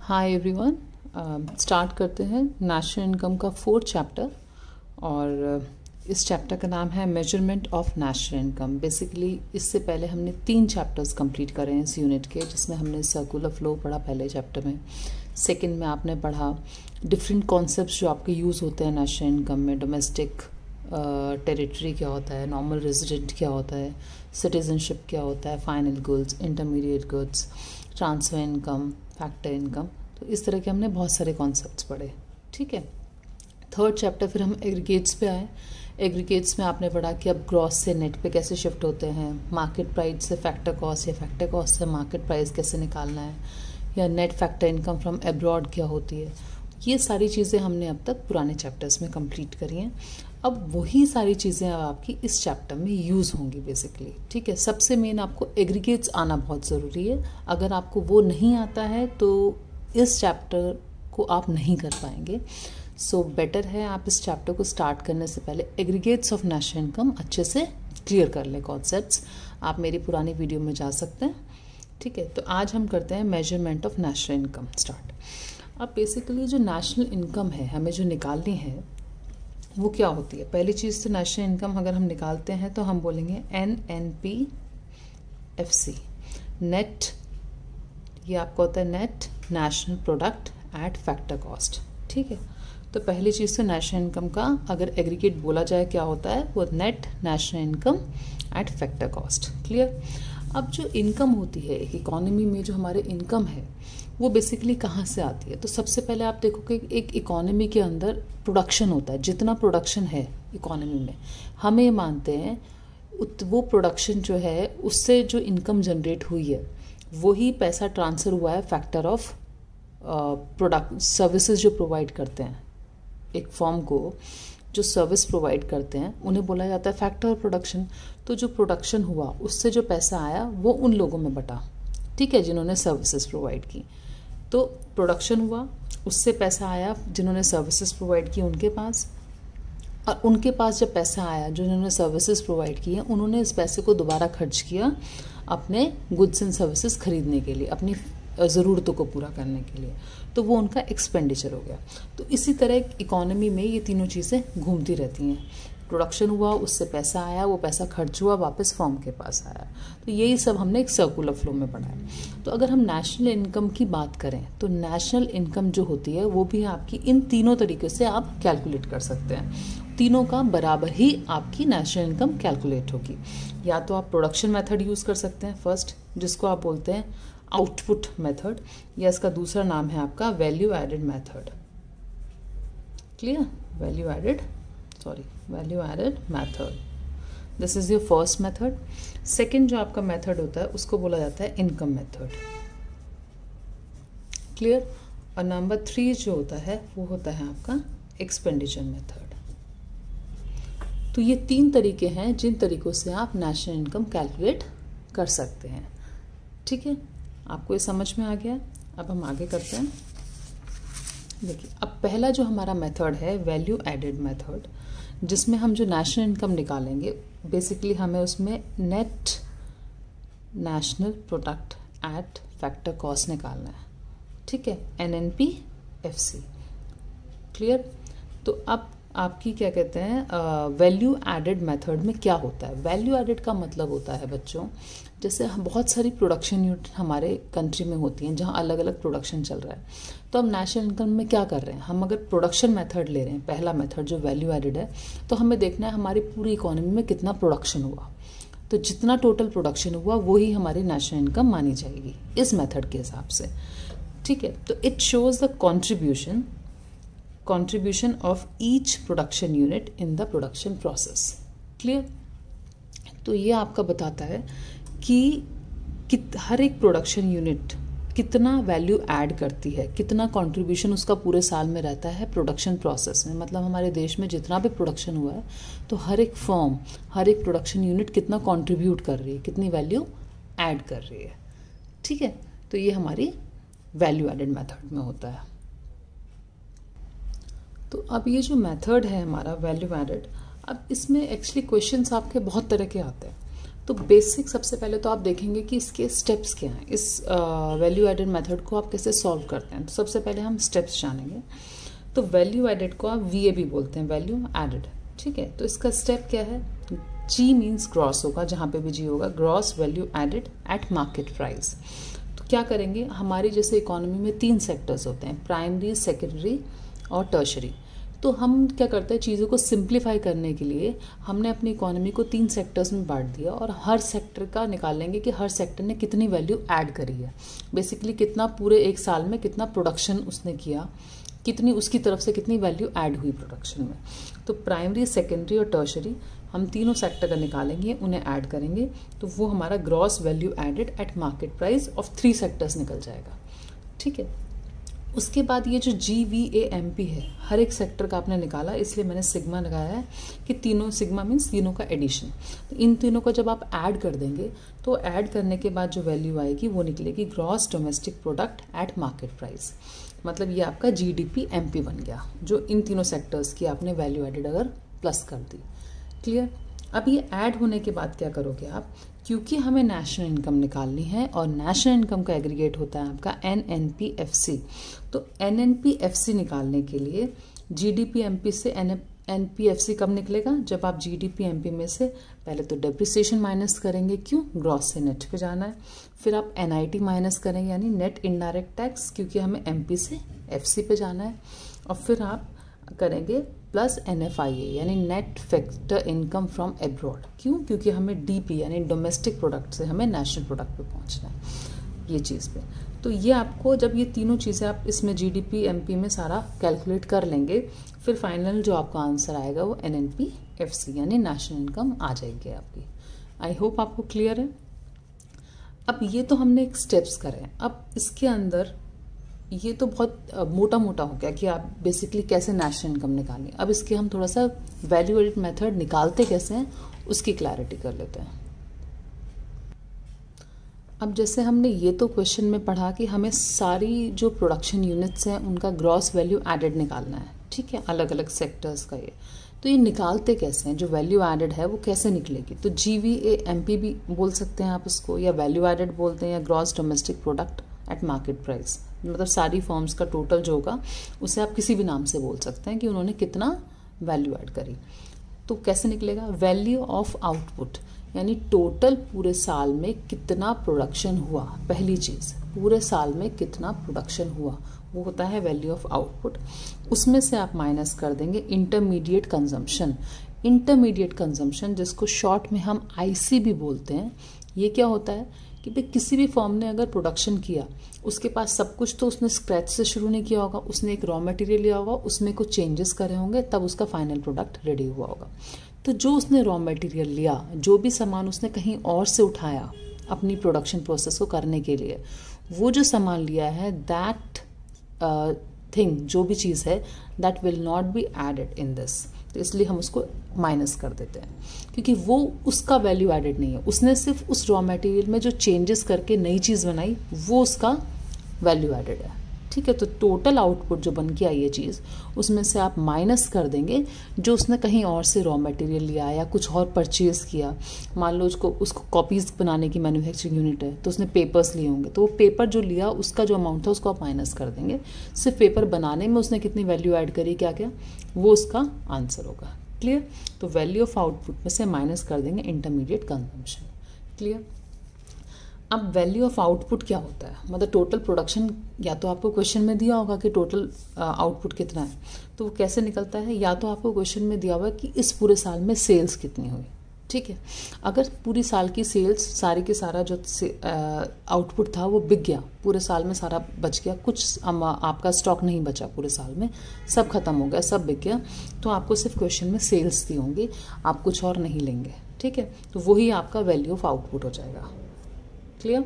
Hi everyone, start करते हैं national income का 4th चैप्टर। और इस चैप्टर का नाम है measurement of national income. Basically इससे पहले हमने 3 चैप्टर्स कंप्लीट करे हैं इस यूनिट के, जिसमें हमने सर्कुलर फ्लो पढ़ा पहले चैप्टर में। सेकंड में आपने पढ़ा डिफरेंट कॉन्सेप्ट्स जो आपके यूज़ होते हैं नेशनल इनकम में। डोमेस्टिक टेरिटरी क्या होता है, नॉर्मल रेजिडेंट क्या होता है, सिटीजनशिप क्या होता है, final goods, intermediate goods, transfer income, factor income. तो इस तरह के हमने बहुत सारे कॉन्सेप्ट्स पढ़े। ठीक है, 3rd चैप्टर फिर हम एग्रीगेट्स पे आए। एग्रीगेट्स में आपने पढ़ा कि अब ग्रॉस से नेट पे कैसे शिफ्ट होते हैं, मार्केट प्राइस से फैक्टर कॉस्ट या फैक्टर कॉस्ट से मार्केट प्राइस कैसे निकालना है, या net factor income from abroad क्या होती है। ये सारी चीज़ें हमने अब तक पुराने चैप्टर्स में कंप्लीट करी हैं। अब वही सारी चीज़ें अब आपकी इस चैप्टर में यूज़ होंगी बेसिकली। ठीक है, सबसे मेन आपको एग्रीगेट्स आना बहुत ज़रूरी है। अगर आपको वो नहीं आता है तो इस चैप्टर को आप नहीं कर पाएंगे। सो बेटर है आप इस चैप्टर को स्टार्ट करने से पहले एग्रीगेट्स ऑफ नेशनल इनकम अच्छे से क्लियर कर लें कॉन्सेप्ट्स। आप मेरी पुरानी वीडियो में जा सकते हैं। ठीक है, तो आज हम करते हैं measurement of national income start. अब बेसिकली जो नेशनल इनकम है हमें जो निकालनी है वो क्या होती है। पहली चीज़ तो नेशनल इनकम अगर हम निकालते हैं तो हम बोलेंगे NNPFC, नेट। ये आपका होता है net national product at factor cost. ठीक है, तो पहली चीज़ तो नेशनल इनकम का अगर एग्रीगेट बोला जाए क्या होता है, वो net national income eight factor cost. Clear. अब जो इनकम होती है एक इकोनॉमी में, जो हमारे इनकम है वो बेसिकली कहाँ से आती है। तो सबसे पहले आप देखो कि एक इकोनॉमी के अंदर प्रोडक्शन होता है। जितना प्रोडक्शन है इकोनॉमी में, हम ये मानते हैं वो प्रोडक्शन जो है उससे जो इनकम जनरेट हुई है वही पैसा ट्रांसफ़र हुआ है फैक्टर ऑफ प्रोडक्ट सर्विसेज जो प्रोवाइड करते हैं। एक फॉर्म को जो सर्विस प्रोवाइड करते हैं उन्हें बोला जाता है फैक्टर ऑफ प्रोडक्शन। तो जो प्रोडक्शन हुआ उससे जो पैसा आया वो उन लोगों में बटा, ठीक है, जिन्होंने सर्विसेज प्रोवाइड की। तो प्रोडक्शन हुआ, उससे पैसा आया जिन्होंने सर्विसेज प्रोवाइड की उनके पास, और उनके पास जब पैसा आया जो जिन्होंने सर्विसेज प्रोवाइड की है उन्होंने इस पैसे को दोबारा खर्च किया अपने गुड्स एंड सर्विसेज खरीदने के लिए, अपनी ज़रूरतों को पूरा करने के लिए। तो वो उनका एक्सपेंडिचर हो गया। तो इसी तरह इकोनॉमी में ये तीनों चीज़ें घूमती रहती हैं। प्रोडक्शन हुआ, उससे पैसा आया, वो पैसा खर्च हुआ, वापस फर्म के पास आया। तो यही सब हमने एक सर्कुलर फ्लो में पढ़ा है। तो अगर हम नेशनल इनकम की बात करें तो नेशनल इनकम जो होती है वो भी आपकी इन तीनों तरीके से आप कैलकुलेट कर सकते हैं। तीनों का बराबर ही आपकी नेशनल इनकम कैलकुलेट होगी। या तो आप प्रोडक्शन मेथड यूज़ कर सकते हैं फर्स्ट, जिसको आप बोलते हैं आउटपुट मेथड, या इसका दूसरा नाम है आपका value added method. Clear, value added method. This is your first method. Second जो आपका मेथड होता है उसको बोला जाता है इनकम मेथड। क्लियर। और नंबर 3 जो होता है वो होता है आपका एक्सपेंडिचर मेथड। तो ये 3 तरीके हैं जिन तरीकों से आप नेशनल इनकम कैलकुलेट कर सकते हैं। ठीक है, आपको ये समझ में आ गया। अब हम आगे करते हैं। देखिए, अब पहला जो हमारा मेथड है वैल्यू एडेड मेथड, जिसमें हम जो नेशनल इनकम निकालेंगे बेसिकली हमें उसमें net national product at factor cost निकालना है। ठीक है, NNPFC। क्लियर। तो अब आपकी क्या कहते हैं वैल्यू एडेड मेथड में क्या होता है। वैल्यू एडेड का मतलब होता है बच्चों, जैसे बहुत सारी प्रोडक्शन यूनिट हमारे कंट्री में होती हैं जहाँ अलग अलग प्रोडक्शन चल रहा है। तो हम नेशनल इनकम में क्या कर रहे हैं, हम अगर प्रोडक्शन मेथड ले रहे हैं, पहला मेथड जो वैल्यू एडेड है, तो हमें देखना है हमारी पूरी इकोनॉमी में कितना प्रोडक्शन हुआ। तो जितना टोटल प्रोडक्शन हुआ वही हमारी नेशनल इनकम मानी जाएगी इस मेथड के हिसाब से। ठीक है, तो it shows the contribution of each production unit in the production process। Clear. तो ये आपका बताता है कि हर एक प्रोडक्शन यूनिट कितना वैल्यू ऐड करती है, कितना कंट्रीब्यूशन उसका पूरे साल में रहता है प्रोडक्शन प्रोसेस में। मतलब हमारे देश में जितना भी प्रोडक्शन हुआ है तो हर एक फर्म, हर एक प्रोडक्शन यूनिट कितना कंट्रीब्यूट कर रही है, कितनी वैल्यू ऐड कर रही है। ठीक है, तो ये हमारी वैल्यू एडेड मेथड में होता है। तो अब ये जो मेथड है हमारा वैल्यू एडेड, अब इसमें एक्चुअली क्वेश्चंस आपके बहुत तरह के आते हैं। तो बेसिक सबसे पहले तो आप देखेंगे कि इसके स्टेप्स क्या हैं, इस वैल्यू एडेड मेथड को आप कैसे सॉल्व करते हैं। तो सबसे पहले हम स्टेप्स जानेंगे। तो वैल्यू एडेड को आप VAB बोलते हैं, वैल्यू एडेड, ठीक है। तो इसका स्टेप क्या है, G मीन्स ग्रॉस होगा, जहाँ पे भी G होगा, gross value added at market price. तो क्या करेंगे, हमारी जैसे इकोनॉमी में 3 सेक्टर्स होते हैं, प्राइमरी, सेकेंडरी और टर्शरी। तो हम क्या करते हैं, चीज़ों को सिंप्लीफाई करने के लिए हमने अपनी इकोनॉमी को 3 सेक्टर्स में बांट दिया और हर सेक्टर का निकालेंगे कि हर सेक्टर ने कितनी वैल्यू ऐड करी है, बेसिकली कितना पूरे एक साल में कितना प्रोडक्शन उसने किया, कितनी उसकी तरफ से कितनी वैल्यू ऐड हुई प्रोडक्शन में। तो प्राइमरी, सेकेंडरी और टर्शरी हम तीनों सेक्टर का निकालेंगे, उन्हें ऐड करेंगे, तो वो हमारा gross value added at market price of 3 sectors निकल जाएगा, ठीक है। उसके बाद ये जो GVAMP है, हर एक सेक्टर का आपने निकाला, इसलिए मैंने सिग्मा लगाया है कि तीनों, सिग्मा मीन्स तीनों का एडिशन। तो इन तीनों को जब आप ऐड कर देंगे तो ऐड करने के बाद जो वैल्यू आएगी वो निकलेगी gross domestic product at market price. मतलब ये आपका GDP-MP बन गया, जो इन तीनों सेक्टर्स की आपने वैल्यू एडेड अगर प्लस कर दी। क्लियर। अब ये ऐड होने के बाद क्या करोगे आप, क्योंकि हमें नेशनल इनकम निकालनी है और नेशनल इनकम का एग्रीगेट होता है आपका NNPFC। तो NNPFC निकालने के लिए GDP-MP से NPFC कब निकलेगा, जब आप GDP-MP में से पहले तो डेप्रिसिएशन माइनस करेंगे, क्यों, ग्रॉस से नेट पे जाना है। फिर आप NIT माइनस करेंगे, यानी नेट इनडायरेक्ट टैक्स, क्योंकि हमें MP से FC पे जाना है। और फिर आप करेंगे प्लस NFIA, यानी net factor income from abroad, क्यों, क्योंकि हमें DP यानी डोमेस्टिक प्रोडक्ट से हमें नेशनल प्रोडक्ट पे पहुंचना है, ये चीज़ पे। तो ये आपको जब ये तीनों चीज़ें आप इसमें GDP-MP में सारा कैलकुलेट कर लेंगे, फिर फाइनल जो आपका आंसर आएगा वो NNPFC यानी नेशनल इनकम आ जाएगी आपकी। आई होप आपको क्लियर है। अब ये तो हमने एक स्टेप्स करे, अब इसके अंदर ये तो बहुत मोटा मोटा हो गया कि आप बेसिकली कैसे नेशनल इनकम निकालें। अब इसके हम थोड़ा सा वैल्यू एडेड मेथड निकालते कैसे हैं उसकी क्लैरिटी कर लेते हैं। अब जैसे हमने ये तो क्वेश्चन में पढ़ा कि हमें सारी जो प्रोडक्शन यूनिट्स हैं उनका ग्रॉस वैल्यू एडेड निकालना है, ठीक है, अलग अलग सेक्टर्स का। ये तो ये निकालते कैसे हैं, जो वैल्यू एडेड है वो कैसे निकलेगी। तो GVAMP भी बोल सकते हैं आप इसको, या वैल्यू एडेड बोलते हैं, या gross domestic product at market price, मतलब सारी फॉर्म्स का टोटल जो होगा उसे आप किसी भी नाम से बोल सकते हैं कि उन्होंने कितना वैल्यू ऐड करी। तो कैसे निकलेगा, वैल्यू ऑफ आउटपुट, यानी टोटल पूरे साल में कितना प्रोडक्शन हुआ। पहली चीज़, पूरे साल में कितना प्रोडक्शन हुआ वो होता है वैल्यू ऑफ आउटपुट। उसमें से आप माइनस कर देंगे इंटरमीडिएट कंजम्पशन। इंटरमीडिएट कंजम्पशन जिसको शॉर्ट में हम IC भी बोलते हैं, ये क्या होता है कि भाई किसी भी फॉर्म ने अगर प्रोडक्शन किया, उसके पास सब कुछ तो उसने स्क्रैच से शुरू नहीं किया होगा, उसने एक रॉ मटेरियल लिया होगा, उसमें कुछ चेंजेस करे होंगे, तब उसका फाइनल प्रोडक्ट रेडी हुआ होगा। तो जो उसने रॉ मटेरियल लिया, जो भी सामान उसने कहीं और से उठाया अपनी प्रोडक्शन प्रोसेस को करने के लिए, वो जो सामान लिया है दैट थिंग, जो भी चीज़ है, that will not be added in this. तो इसलिए हम उसको माइनस कर देते हैं, क्योंकि वो उसका वैल्यू एडेड नहीं है, उसने सिर्फ उस रॉ मटेरियल में जो चेंजेस करके नई चीज़ बनाई वो उसका वैल्यू एडेड है, ठीक है। तो टोटल आउटपुट जो बन के आई ये चीज़, उसमें से आप माइनस कर देंगे जो उसने कहीं और से रॉ मटेरियल लिया या कुछ और परचेज किया। मान लो उसको कॉपीज़ बनाने की मैन्युफैक्चरिंग यूनिट है, तो उसने पेपर्स लिए होंगे, तो वो पेपर जो लिया उसका जो अमाउंट था उसको आप माइनस कर देंगे। सिर्फ पेपर बनाने में उसने कितनी वैल्यू ऐड करी, क्या क्या, वो उसका आंसर होगा। क्लियर। तो वैल्यू ऑफ आउटपुट में से माइनस कर देंगे इंटरमीडिएट कंजम्पशन। क्लियर। अब वैल्यू ऑफ आउटपुट क्या होता है, मतलब टोटल प्रोडक्शन, या तो आपको क्वेश्चन में दिया होगा कि टोटल आउटपुट कितना है, तो वो कैसे निकलता है, या तो आपको क्वेश्चन में दिया हुआ है कि इस पूरे साल में सेल्स कितनी हुई, ठीक है। अगर पूरी साल की सेल्स सारी के सारा जो आउटपुट था वो बिक गया, पूरे साल में सारा बच गया, कुछ आपका स्टॉक नहीं बचा पूरे साल में, सब खत्म हो गया, सब बिक गया, तो आपको सिर्फ क्वेश्चन में सेल्स दी होंगी, आप कुछ और नहीं लेंगे, ठीक है। तो वही आपका वैल्यू ऑफ आउटपुट हो जाएगा। क्लियर।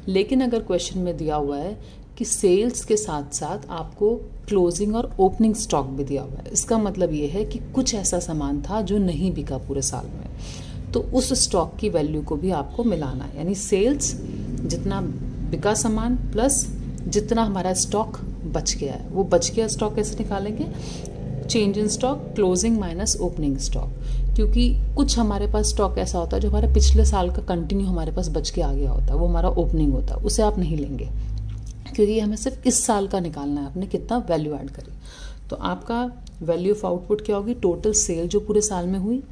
लेकिन अगर क्वेश्चन में दिया हुआ है कि सेल्स के साथ साथ आपको क्लोजिंग और ओपनिंग स्टॉक भी दिया हुआ है, इसका मतलब ये है कि कुछ ऐसा सामान था जो नहीं बिका पूरे साल में, तो उस स्टॉक की वैल्यू को भी आपको मिलाना है, यानी सेल्स जितना बिका सामान प्लस जितना हमारा स्टॉक बच गया है, वो बच गया स्टॉक कैसे निकालेंगे, change in stock, closing minus opening stock. क्योंकि कुछ हमारे पास स्टॉक ऐसा होता है जो हमारे पिछले साल का कंटिन्यू हमारे पास बच के आ गया होता है, वो हमारा ओपनिंग होता है, उसे आप नहीं लेंगे क्योंकि हमें सिर्फ इस साल का निकालना है, आपने कितना वैल्यू ऐड करी। तो आपका वैल्यू ऑफ आउटपुट क्या होगी, टोटल सेल जो पूरे साल में हुई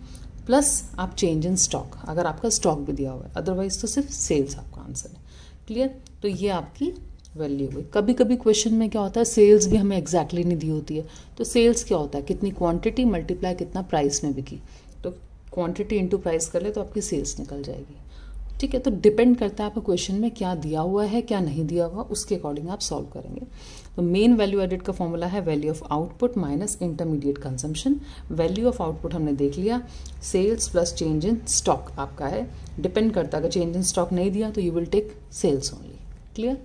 प्लस आप चेंज इन स्टॉक, अगर आपका स्टॉक भी दिया हुआ है, अदरवाइज तो सिर्फ सेल्स आपका आंसर है। क्लियर, तो ये आपकी वैल्यू हुई। कभी कभी क्वेश्चन में क्या होता है, सेल्स भी हमें एग्जैक्टली नहीं दी होती है, तो सेल्स क्या होता है, कितनी क्वांटिटी मल्टीप्लाई कितना प्राइस में बिकी, तो क्वांटिटी इंटू प्राइस कर ले तो आपकी सेल्स निकल जाएगी। ठीक है, तो डिपेंड करता है आपको क्वेश्चन में क्या दिया हुआ है क्या नहीं दिया हुआ, उसके अकॉर्डिंग आप सॉल्व करेंगे। तो मेन वैल्यू एडेड का फॉर्मूला है value of output minus intermediate consumption. Value of output हमने देख लिया, sales plus change in stock आपका है, डिपेंड करता है अगर चेंज इन स्टॉक नहीं दिया तो you will take sales only. Clear,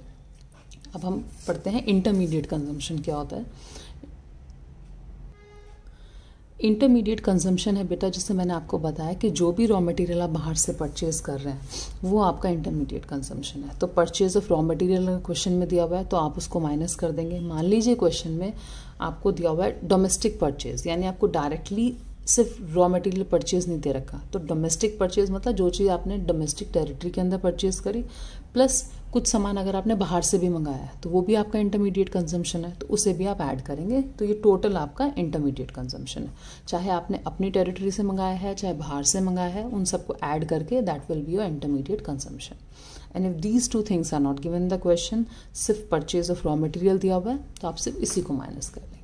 अब हम पढ़ते हैं इंटरमीडिएट कंजम्पशन क्या होता है। इंटरमीडिएट कंजम्पशन है बेटा, जिससे मैंने आपको बताया कि जो भी रॉ मटेरियल आप बाहर से परचेज कर रहे हैं वो आपका इंटरमीडिएट कंजम्पशन है। तो परचेज ऑफ रॉ मटेरियल अगर क्वेश्चन में दिया हुआ है तो आप उसको माइनस कर देंगे। मान लीजिए क्वेश्चन में आपको दिया हुआ है डोमेस्टिक परचेज, यानी आपको डायरेक्टली सिर्फ रॉ मटेरियल परचेज नहीं दे रखा, तो डोमेस्टिक परचेज मतलब जो चीज़ आपने डोमेस्टिक टेरिटरी के अंदर परचेज करी प्लस कुछ सामान अगर आपने बाहर से भी मंगाया है तो वो भी आपका इंटरमीडिएट कंजम्पशन है, तो उसे भी आप ऐड करेंगे, तो ये टोटल आपका इंटरमीडिएट कंजम्पशन है। चाहे आपने अपनी टेरिटरी से मंगाया है चाहे बाहर से मंगाया है, उन सबको ऐड करके that will be your intermediate consumption. And if these two things are not given in the question, सिर्फ परचेज ऑफ रॉ मटेरियल दिया हुआ है तो आप सिर्फ इसी को माइनस कर लेंगे।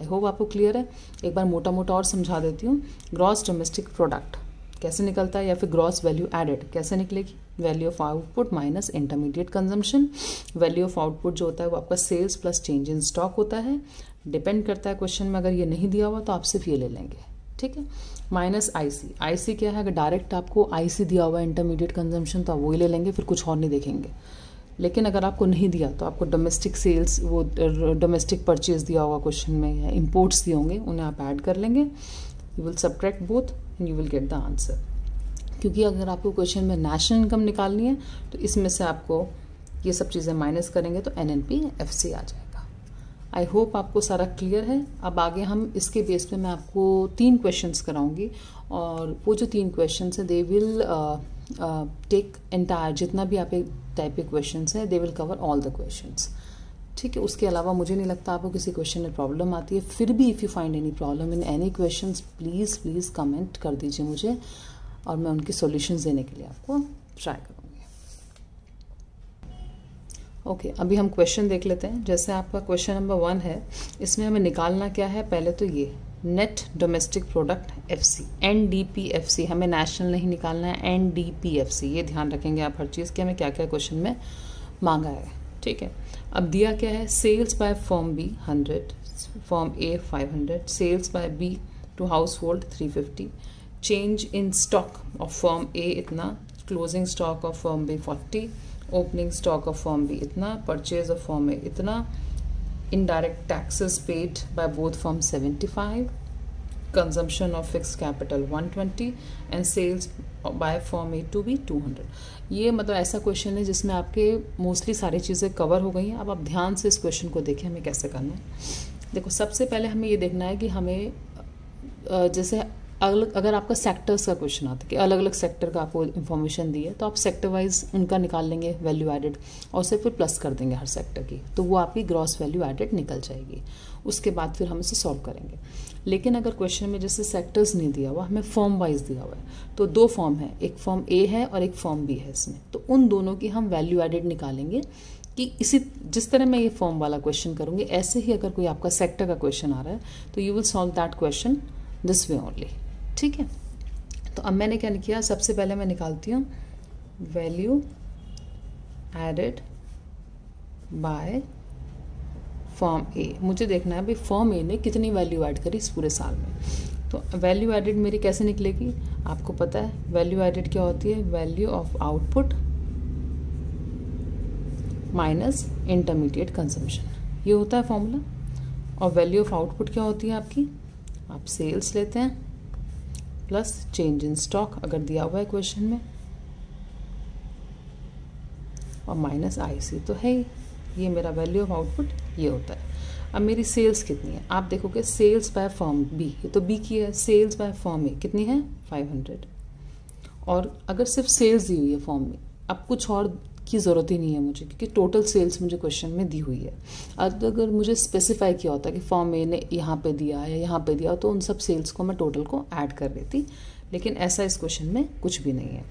आई होप आपको क्लियर है। एक बार मोटा मोटा और समझा देती हूँ। ग्रॉस डोमेस्टिक प्रोडक्ट कैसे निकलता है या फिर ग्रॉस वैल्यू एडेड कैसे निकलेगी, value of output minus intermediate consumption. Value of output जो होता है वो आपका sales plus change in stock होता है, डिपेंड करता है क्वेश्चन में, अगर ये नहीं दिया हुआ तो आप सिर्फ ये ले लेंगे। ठीक है, माइनस आईसी। आईसी क्या है, अगर डायरेक्ट आपको आईसी दिया हुआ है इंटरमीडिएट कंजम्पशन तो आप वही ले लेंगे, फिर कुछ और नहीं देखेंगे। लेकिन अगर आपको नहीं दिया तो आपको डोमेस्टिक सेल्स, वो डोमेस्टिक परचेज दिया होगा क्वेश्चन में या इम्पोर्ट्स दिए होंगे, उन्हें आप ऐड कर लेंगे। You will subtract both and you will get the answer. क्योंकि अगर आपको क्वेश्चन में नेशनल इनकम निकालनी है तो इसमें से आपको ये सब चीज़ें माइनस करेंगे तो एनएनपी एफसी आ जाएगा। आई होप आपको सारा क्लियर है। अब आगे हम इसके बेस पे मैं आपको 3 क्वेश्चंस कराऊंगी और वो जो 3 क्वेश्चंस हैं दे विल टेक एंटायर, जितना भी आप टाइप के क्वेश्चंस हैं they will cover all the questions. ठीक है, उसके अलावा मुझे नहीं लगता आपको किसी क्वेश्चन में प्रॉब्लम आती है। फिर भी if you find any problem in any questions please comment कर दीजिए मुझे और मैं उनके सॉल्यूशंस देने के लिए आपको ट्राई करूँगी। ओके, अभी हम क्वेश्चन देख लेते हैं। जैसे आपका क्वेश्चन नंबर 1 है, इसमें हमें निकालना क्या है, पहले तो ये net domestic product FC, NDPFC, हमें नेशनल नहीं निकालना है, एनडीपीएफसी, ये ध्यान रखेंगे आप हर चीज़ कि हमें क्या क्या क्वेश्चन में मांगा है। ठीक है, अब दिया क्या है, sales by firm B 100, firm A 500, sales by B to household 350, change in stock of firm A इतना, closing stock of firm B 40, opening stock of firm B इतना, परचेज ऑफ फॉर्म ए इतना, indirect taxes paid by both firms 75, consumption of fixed capital 120 and sales by firm A to be 200। ये मतलब ऐसा question है जिसमें आपके mostly सारी चीज़ें कवर हो गई हैं। अब आप ध्यान से इस क्वेश्चन को देखें हमें कैसे करना है। देखो, सबसे पहले हमें ये देखना है कि हमें जैसे अगर आपका सेक्टर्स का क्वेश्चन आता है कि अलग अलग सेक्टर का आपको इन्फॉर्मेशन दी है तो आप सेक्टर वाइज उनका निकाल लेंगे वैल्यू एडेड और सिर्फ फिर प्लस कर देंगे हर सेक्टर की, तो वो आपकी ग्रॉस वैल्यू एडेड निकल जाएगी। उसके बाद फिर हम इसे सॉल्व करेंगे। लेकिन अगर क्वेश्चन में जैसे सेक्टर्स नहीं दिया हुआ, हमें फॉर्म वाइज दिया हुआ है, तो 2 फॉर्म है, एक फॉर्म ए है और एक फॉर्म बी है इसमें, तो उन दोनों की हम वैल्यू एडेड निकालेंगे कि इसी जिस तरह मैं ये फॉर्म वाला क्वेश्चन करूँगी ऐसे ही अगर कोई आपका सेक्टर का क्वेश्चन आ रहा है तो you will solve that question this way only. ठीक है, तो अब मैंने क्या किया, सबसे पहले मैं निकालती हूँ वैल्यू एडेड बाय फॉर्म ए। मुझे देखना है भाई फॉर्म ए ने कितनी वैल्यू ऐड करी इस पूरे साल में। तो वैल्यू एडेड मेरी कैसे निकलेगी, आपको पता है वैल्यू एडेड क्या होती है, value of output minus intermediate consumption, ये होता है फॉर्मूला। और वैल्यू ऑफ आउटपुट क्या होती है आपकी, आप सेल्स लेते हैं प्लस चेंज इन स्टॉक अगर दिया हुआ है क्वेश्चन में, और माइनस आईसी तो है, ये मेरा वैल्यू ऑफ आउटपुट ये होता है। अब मेरी सेल्स कितनी है, आप देखोगे सेल्स बाय फॉर्म बी, ये तो बी की है, सेल्स बाय फॉर्म ए कितनी है 500। और अगर सिर्फ सेल्स दी हुई है फॉर्म में, अब कुछ और की ज़रूरत ही नहीं है मुझे, क्योंकि टोटल सेल्स मुझे क्वेश्चन में दी हुई है। अगर मुझे स्पेसिफाई किया होता कि फॉर्म ए ने यहाँ पे दिया या यहाँ पे दिया, तो उन सब सेल्स को मैं टोटल को ऐड कर देती, लेकिन ऐसा इस क्वेश्चन में कुछ भी नहीं है।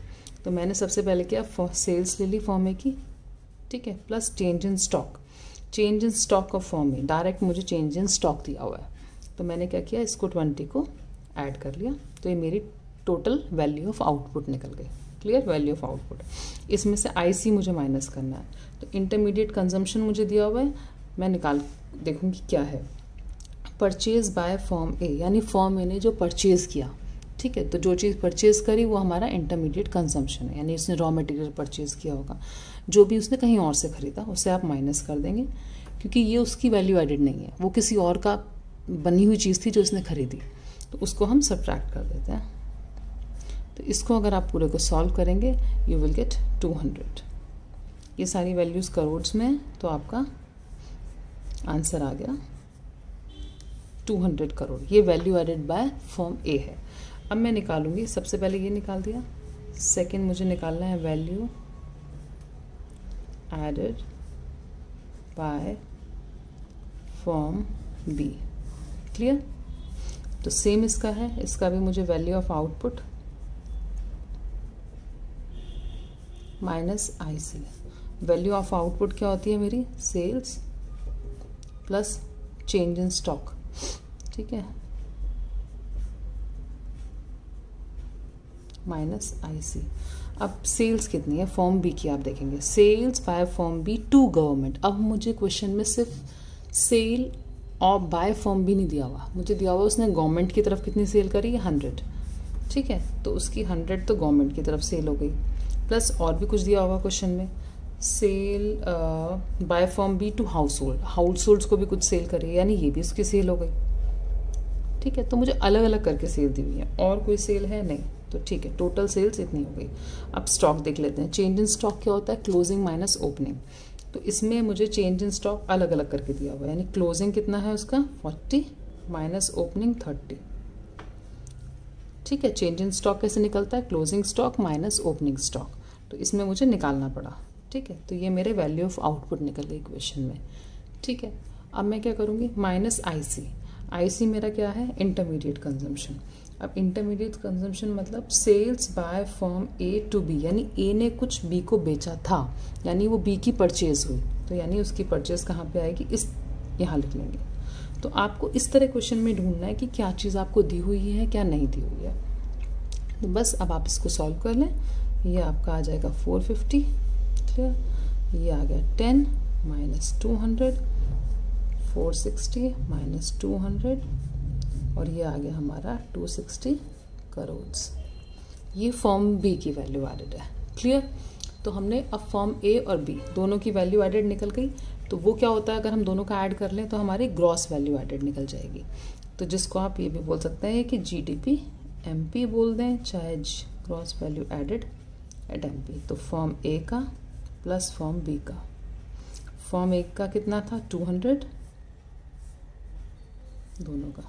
तो मैंने सबसे पहले किया सेल्स ले ली फॉर्म ए की, ठीक है, plus change in stock. Change in stock of firm A direct मुझे चेंज इन स्टॉक दिया हुआ है, तो मैंने क्या किया, इसको 20 को ऐड कर लिया, तो ये मेरी टोटल वैल्यू ऑफ आउटपुट निकल गई। Clear, value of output. इसमें से आईसी मुझे माइनस करना है, तो इंटरमीडिएट कंजम्पशन मुझे दिया हुआ है, मैं निकाल देखूंगी क्या है। परचेज बाय फॉर्म ए, यानी फॉर्म ए ने जो परचेज किया, ठीक है, तो जो चीज़ परचेज करी वो हमारा इंटरमीडिएट कंजम्पशन है, यानी उसने रॉ मटेरियल परचेज किया होगा, जो भी उसने कहीं और से खरीदा उसे आप माइनस कर देंगे, क्योंकि ये उसकी वैल्यू एडेड नहीं है, वो किसी और का बनी हुई चीज़ थी जो उसने खरीदी, तो उसको हम सब्ट्रैक्ट कर देते हैं। तो इसको अगर आप पूरे को सॉल्व करेंगे, यू विल गेट 200। ये सारी वैल्यूज़ करोड्स में, तो आपका आंसर आ गया 200 करोड़। ये वैल्यू एडेड बाय फॉर्म ए है। अब मैं निकालूंगी, सबसे पहले ये निकाल दिया, सेकंड मुझे निकालना है value added by firm B. Clear, तो सेम इसका है, इसका भी मुझे value of output minus IC. Value of output क्या होती है मेरी, sales plus change in stock, ठीक है, माइनस आईसी। अब सेल्स कितनी है फॉर्म बी की, आप देखेंगे sales by firm B to government. अब मुझे क्वेश्चन में सिर्फ सेल और बाय फॉर्म बी नहीं दिया हुआ, मुझे दिया हुआ उसने गवर्नमेंट की तरफ कितनी सेल करी है 100, ठीक है, तो उसकी 100 तो गवर्नमेंट की तरफ सेल हो गई, प्लस और भी कुछ दिया होगा क्वेश्चन में, sale by firm B to household, households को भी कुछ सेल करी, यानी ये भी उसकी सेल हो गई, ठीक है। तो मुझे अलग अलग करके सेल दी हुई है, और कोई सेल है नहीं, तो ठीक है, टोटल सेल्स इतनी हो गई। अब स्टॉक देख लेते हैं। चेंज इन स्टॉक क्या होता है, क्लोजिंग माइनस ओपनिंग, तो इसमें मुझे चेंज इन स्टॉक अलग अलग करके दिया हुआ है, यानी क्लोजिंग कितना है उसका 40 माइनस ओपनिंग 30, ठीक है। चेंज इन स्टॉक कैसे निकलता है, closing stock minus opening stock, तो इसमें मुझे निकालना पड़ा, ठीक है। तो ये मेरे वैल्यू ऑफ आउटपुट निकल गई क्वेश्चन में, ठीक है। अब मैं क्या करूँगी, माइनस आईसी। आईसी मेरा क्या है, इंटरमीडिएट कंजम्पशन। अब इंटरमीडिएट कंजम्पशन मतलब sales by firm A to B, यानी ए ने कुछ बी को बेचा था, यानी वो बी की परचेज हुई, तो यानी उसकी परचेज कहाँ पे आएगी, इस यहाँ लिख लेंगे। तो आपको इस तरह क्वेश्चन में ढूंढना है कि क्या चीज़ आपको दी हुई है क्या नहीं दी हुई है। तो बस अब आप इसको सॉल्व कर लें, ये आपका आ जाएगा 450, क्लियर, ये आ गया 10 माइनस 200, 460 माइनस 200, और ये आ गया हमारा 260 करोड़। ये फॉर्म बी की वैल्यू एडेड है, क्लियर। तो हमने अब फॉर्म ए और बी दोनों की वैल्यू एडेड निकल गई, तो वो क्या होता है, अगर हम दोनों का ऐड कर लें तो हमारी ग्रॉस वैल्यू एडेड निकल जाएगी, तो जिसको आप ये भी बोल सकते हैं कि जीडीपी एमपी बोल दें, चाहे gross value added at MP. तो फॉर्म ए का प्लस फॉर्म बी का, फॉर्म ए का कितना था 200 दोनों का,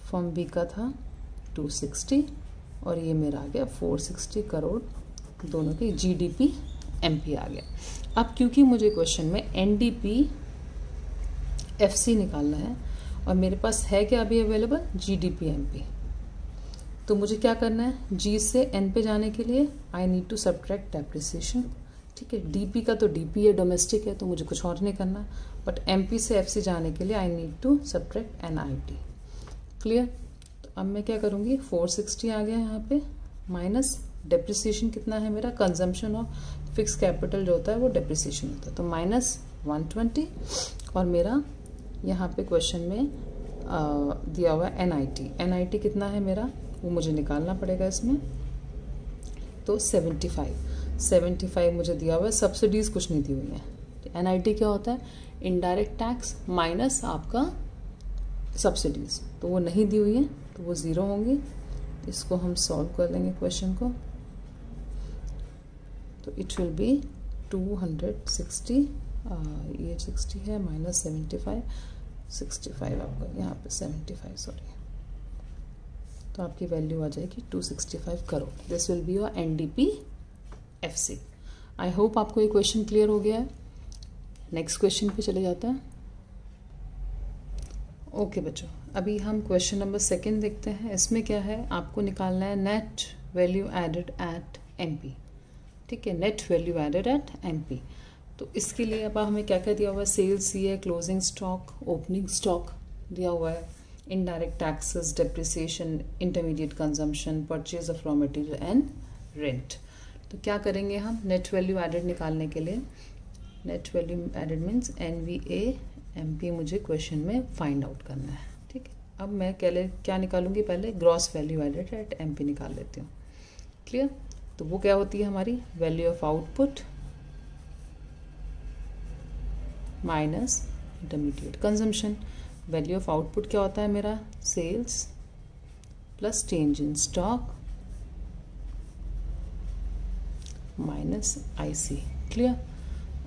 फॉर्म बी का था 260, और ये मेरा आ गया 460 करोड़ दोनों के, जीडीपी एमपी आ गया। अब क्योंकि मुझे क्वेश्चन में एनडीपी एफसी निकालना है और मेरे पास है क्या अभी अवेलेबल, जीडीपी एमपी, तो मुझे क्या करना है, जी से एन पे जाने के लिए I need to subtract depreciation, ठीक है। डीपी का तो डीपी है, डोमेस्टिक है, तो मुझे कुछ और नहीं करना, बट एमपी से एफसी जाने के लिए I need to subtract NIT, clear. तो अब मैं क्या करूँगी, 460 आ गया यहाँ पे, माइनस डेप्रिसिएशन कितना है मेरा, कंजम्पशन ऑफ फिक्स कैपिटल जो होता है वो डेप्रिसिएशन होता है, तो माइनस 120, और मेरा यहाँ पे क्वेश्चन में दिया हुआ है एनआईटी, एनआईटी कितना है मेरा वो मुझे निकालना पड़ेगा इसमें, तो 75 मुझे दिया हुआ है, सब्सिडीज कुछ नहीं दी हुई है। एनआईटी क्या होता है, इनडायरेक्ट टैक्स माइनस आपका सब्सिडीज, तो वो नहीं दी हुई है, तो वो 0 होंगी। इसको हम सॉल्व कर लेंगे क्वेश्चन को, तो इट विल बी 260 ये 60 है माइनस 75, 65 आपका यहाँ पे 75 सॉरी, तो आपकी वैल्यू आ जाएगी 265 crore. This will be your NDP-FC। I hope आपको ये क्वेश्चन क्लियर हो गया है। नेक्स्ट क्वेश्चन पे चले जाते हैं। ओके बच्चों, अभी हम क्वेश्चन नंबर 2 देखते हैं। इसमें क्या है, आपको निकालना है net value added at MP। ठीक है, net value added at MP। तो इसके लिए अब हमें क्या क्या दिया हुआ है, सेल्स दी है, क्लोजिंग स्टॉक, ओपनिंग स्टॉक दिया हुआ है, indirect taxes, depreciation, intermediate consumption, purchase of raw material and rent. तो क्या करेंगे हम नेट वैल्यू एडेड निकालने के लिए, net value added means NVA-MP मुझे क्वेश्चन में फाइंड आउट करना है। ठीक है, अब मैं क्या निकालूंगी, पहले gross value added at MP निकाल लेती हूँ। क्लियर, तो वो क्या होती है हमारी, value of output minus intermediate consumption. Value of output क्या होता है मेरा, sales plus change in stock minus IC। Clear,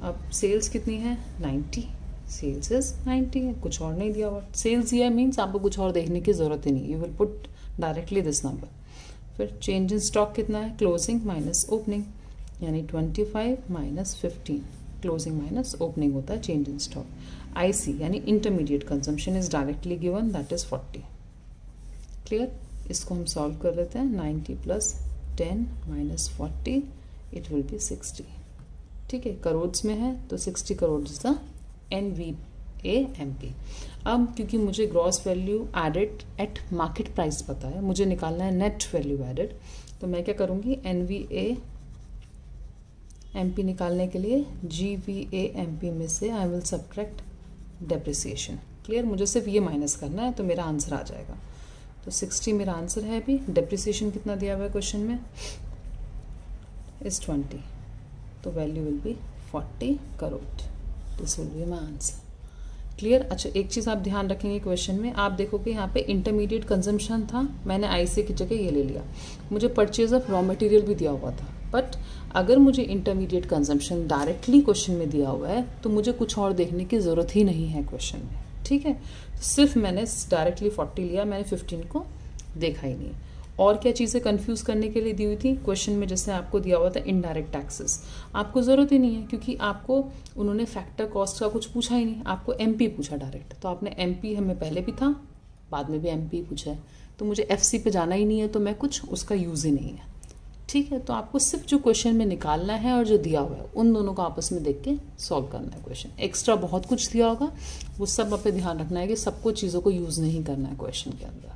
अब सेल्स कितनी है 90, सेल्स इज 90 है, कुछ और नहीं दिया हुआ। सेल्स दिया मीन्स आपको कुछ और देखने की जरूरत ही नहीं, you will put directly this number. फिर चेंज इन स्टॉक कितना है, क्लोजिंग माइनस ओपनिंग, यानी 25 माइनस 15, क्लोजिंग माइनस ओपनिंग होता है चेंज इन स्टॉक। IC यानी intermediate consumption is directly given, that is 40। Clear, इसको हम सॉल्व कर लेते हैं। 90 plus 10 minus 40 it will be 60। ठीक है, करोड्स में है तो 60 करोड़ इज द NVA-MP। अब क्योंकि मुझे gross value added at market price पता है, मुझे निकालना है नेट वैल्यू एडेड, तो मैं क्या करूँगी, NVA-MP निकालने के लिए GVA-MP में से I will subtract depreciation. Clear, मुझे सिर्फ ये माइनस करना है तो मेरा आंसर आ जाएगा। तो 60 मेरा आंसर है। अभी डेप्रिसिएशन कितना दिया हुआ है क्वेश्चन में, इज 20, तो value will be 40 crore. This will be my answer. Clear. अच्छा, एक चीज़ आप ध्यान रखेंगे क्वेश्चन में, आप देखोगे यहाँ पे इंटरमीडिएट कंजम्पशन था, मैंने IC की जगह ये ले लिया। मुझे परचेज ऑफ रॉ मटेरियल भी दिया हुआ था, बट अगर मुझे इंटरमीडिएट कंजम्पशन डायरेक्टली क्वेश्चन में दिया हुआ है तो मुझे कुछ और देखने की ज़रूरत ही नहीं है क्वेश्चन में। ठीक है, तो सिर्फ मैंने डायरेक्टली 40 लिया, मैंने 15 को देखा ही नहीं। और क्या चीज़ें कंफ्यूज करने के लिए दी हुई थी क्वेश्चन में, जैसे आपको दिया हुआ था इनडायरेक्ट टैक्सेस, आपको ज़रूरत ही नहीं है क्योंकि आपको उन्होंने फैक्टर कॉस्ट का कुछ पूछा ही नहीं, आपको MP पूछा डायरेक्ट। तो आपने MP हमें पहले भी था, बाद में भी MP पूछा है, तो मुझे FC पे जाना ही नहीं है, तो मैं कुछ उसका यूज़ ही नहीं है। ठीक है, तो आपको सिर्फ जो क्वेश्चन में निकालना है और जो दिया हुआ है उन दोनों को आपस में देख के सॉल्व करना है क्वेश्चन। एक्स्ट्रा बहुत कुछ दिया होगा, वो सब आप पे ध्यान रखना है कि सबको चीज़ों को यूज़ नहीं करना है क्वेश्चन के अंदर।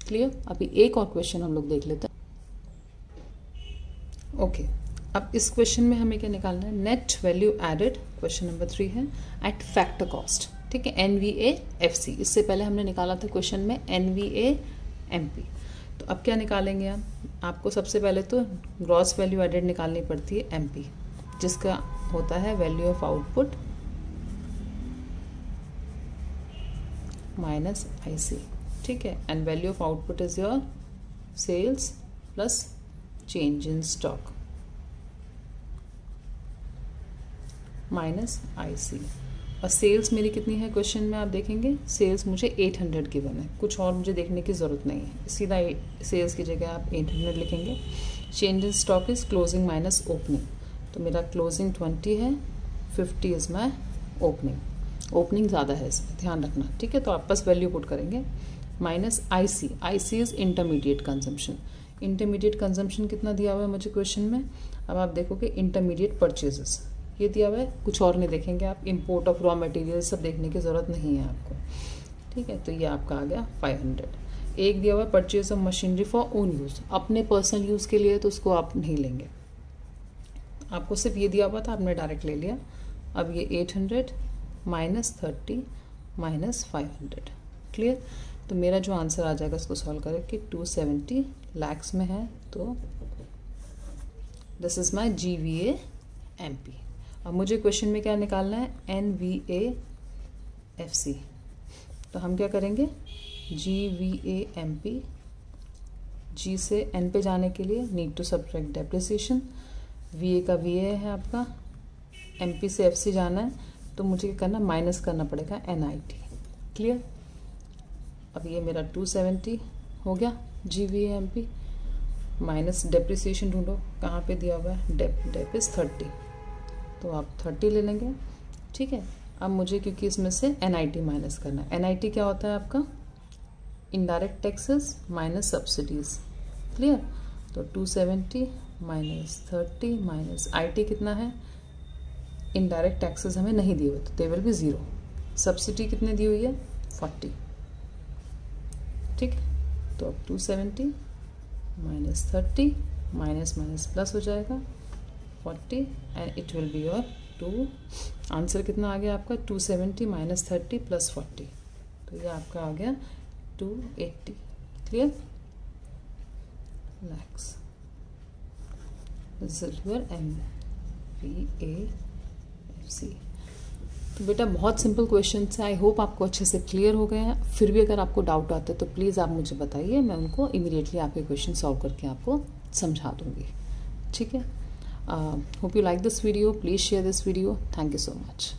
क्लियर। अभी एक और क्वेश्चन हम लोग देख लेते हैं। ओके, अब इस क्वेश्चन में हमें क्या निकालना है, net value added, question number 3 है, एट फैक्टर कॉस्ट। ठीक है, NVA-FC, इससे पहले हमने निकाला था क्वेश्चन में NVA-MP। तो अब क्या निकालेंगे हम, आपको सबसे पहले तो ग्रॉस वैल्यू एडेड निकालनी पड़ती है MP, जिसका होता है value of output minus IC। ठीक है, and value of output is your sales plus change in stock minus IC। और सेल्स मेरी कितनी है क्वेश्चन में, आप देखेंगे सेल्स मुझे 800 गिवन है, कुछ और मुझे देखने की ज़रूरत नहीं है, सीधा सेल्स की जगह आप 800 लिखेंगे। Change in stock is closing minus opening, तो मेरा क्लोजिंग 20 है, 50 इज माई ओपनिंग। ओपनिंग ज़्यादा है, इसमें ध्यान रखना। ठीक है, तो आप बस वैल्यू पुट करेंगे minus IC is intermediate consumption. Intermediate consumption कितना दिया हुआ है मुझे क्वेश्चन में, अब आप देखोगे इंटरमीडिएट परचेजेस ये दिया हुआ है, कुछ और नहीं देखेंगे आप, इंपोर्ट ऑफ रॉ मटेरियल सब देखने की ज़रूरत नहीं है आपको। ठीक है, तो ये आपका आ गया 500। एक दिया हुआ है purchase of machinery for own use, अपने पर्सनल यूज़ के लिए, तो उसको आप नहीं लेंगे, आपको सिर्फ ये दिया हुआ था, आपने डायरेक्ट ले लिया। अब ये 800 माइनस 30 माइनस 500। क्लियर। तो मेरा जो आंसर आ जाएगा इसको सॉल्व करके 270 lakhs में है, तो दिस इज माई GVA-MP। अब मुझे क्वेश्चन में क्या निकालना है, NVA-FC। तो हम क्या करेंगे, GVA-MP, G से N पे जाने के लिए need to subtract depreciation, VA का VA है आपका, MP से FC जाना है, तो मुझे क्या करना, माइनस करना पड़ेगा NIT। क्लियर। अब ये मेरा 270 हो गया GVAMP, माइनस डेप्रिसिएशन ढूंढो, कहाँ पे दिया हुआ है, डेप इज़ 30, तो आप 30 ले लेंगे। ठीक है। अब मुझे क्योंकि इसमें से NIT माइनस करना है, NIT क्या होता है आपका, indirect taxes minus subsidies. Clear. तो 270 माइनस 30 माइनस IT कितना है, इनडायरेक्ट टैक्सेस हमें नहीं दिए हुए तो दे विल बी 0। सब्सिडी कितने दी हुई है, 40। ठीक। तो अब 270 माइनस 30 माइनस माइनस प्लस हो जाएगा 40 and it will be your 2। Answer कितना आ गया आपका, 270 माइनस 30 प्लस 40, तो ये आपका आ गया 280। Clear. Lakhs. This is your MVAFC। तो बेटा बहुत सिंपल क्वेश्चन है, आई होप आपको अच्छे से क्लियर हो गए हैं। फिर भी अगर आपको डाउट आते तो प्लीज़ आप मुझे बताइए, मैं उनको इमीडिएटली आपके क्वेश्चन सॉल्व करके आपको समझा दूंगी। ठीक है। Hope you like this video, please share this video. Thank you so much.